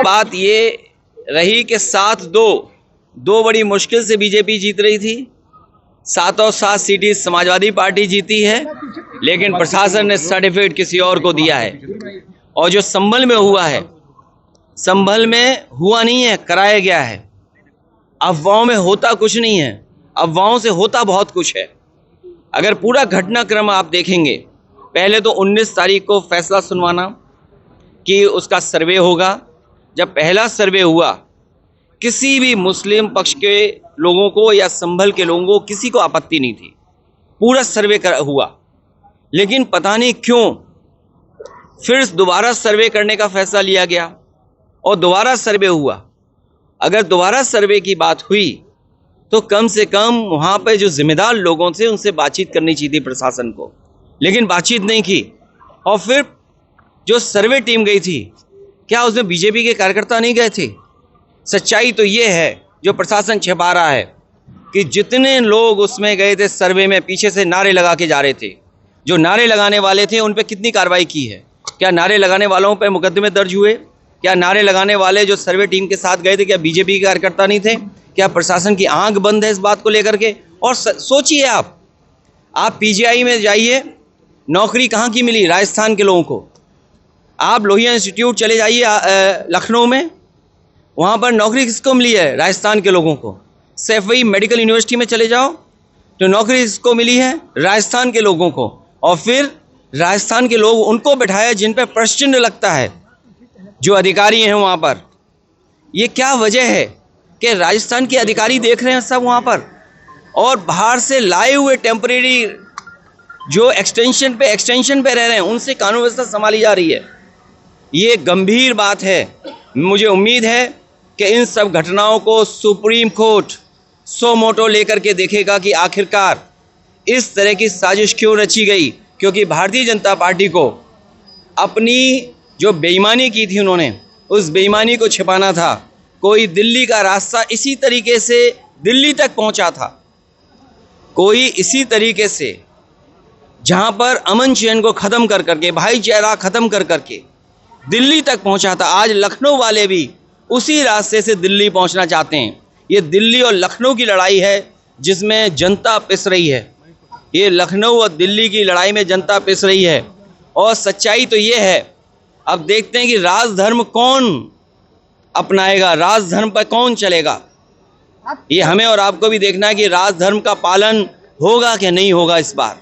बात ये रही कि 7-2 दो बड़ी मुश्किल से बीजेपी जीत रही थी। 7 सीटें समाजवादी पार्टी जीती है, लेकिन प्रशासन ने सर्टिफिकेट किसी और को दिया है। और जो संभल में हुआ है, संभल में हुआ नहीं है, कराया गया है। अफवाहों में होता कुछ नहीं है, अफवाहों से होता बहुत कुछ है। अगर पूरा घटनाक्रम आप देखेंगे, पहले तो 19 तारीख को फैसला सुनवाना कि उसका सर्वे होगा। जब पहला सर्वे हुआ, किसी भी मुस्लिम पक्ष के लोगों को या संभल के लोगों को किसी को आपत्ति नहीं थी, पूरा सर्वे हुआ। लेकिन पता नहीं क्यों फिर दोबारा सर्वे करने का फैसला लिया गया और दोबारा सर्वे हुआ। अगर दोबारा सर्वे की बात हुई तो कम से कम वहाँ पर जो जिम्मेदार लोगों थे उनसे बातचीत करनी चाहिए थी प्रशासन को, लेकिन बातचीत नहीं की। और फिर जो सर्वे टीम गई थी, क्या उसमें बीजेपी के कार्यकर्ता नहीं गए थे? सच्चाई तो ये है, जो प्रशासन छिपा रहा है, कि जितने लोग उसमें गए थे सर्वे में, पीछे से नारे लगा के जा रहे थे। जो नारे लगाने वाले थे उन पर कितनी कार्रवाई की है? क्या नारे लगाने वालों पर मुकदमे दर्ज हुए? क्या नारे लगाने वाले जो सर्वे टीम के साथ गए थे, क्या बीजेपी के कार्यकर्ता नहीं थे? क्या प्रशासन की आंख बंद है इस बात को लेकर के? और सोचिए, आप पीजीआई में जाइए, नौकरी कहाँ की मिली? राजस्थान के लोगों को। आप लोहिया इंस्टीट्यूट चले जाइए लखनऊ में, वहाँ पर नौकरी किसको मिली है? राजस्थान के लोगों को। सैफई मेडिकल यूनिवर्सिटी में चले जाओ तो नौकरी किसको मिली है? राजस्थान के लोगों को। और फिर राजस्थान के लोग उनको बैठाया जिन पर प्रश्न लगता है, जो अधिकारी हैं वहाँ पर। ये क्या वजह है कि राजस्थान के अधिकारी देख रहे हैं सब वहाँ पर, और बाहर से लाए हुए टेम्परेरी जो एक्सटेंशन पे रह रहे हैं, उनसे कानून व्यवस्था संभाली जा रही है। ये गंभीर बात है। मुझे उम्मीद है कि इन सब घटनाओं को सुप्रीम कोर्ट सो मोटो लेकर के देखेगा कि आखिरकार इस तरह की साजिश क्यों रची गई। क्योंकि भारतीय जनता पार्टी को अपनी जो बेईमानी की थी, उन्होंने उस बेईमानी को छिपाना था। कोई दिल्ली का रास्ता इसी तरीके से दिल्ली तक पहुंचा था, कोई इसी तरीके से जहां पर अमन चैन को ख़त्म कर करके, भाईचारा ख़त्म कर करके दिल्ली तक पहुंचा था। आज लखनऊ वाले भी उसी रास्ते से दिल्ली पहुंचना चाहते हैं। ये दिल्ली और लखनऊ की लड़ाई है जिसमें जनता पिस रही है। ये लखनऊ और दिल्ली की लड़ाई में जनता पिस रही है। और सच्चाई तो ये है, अब देखते हैं कि राजधर्म कौन अपनाएगा, राजधर्म पर कौन चलेगा। ये हमें और आपको भी देखना है कि राजधर्म का पालन होगा कि नहीं होगा इस बार।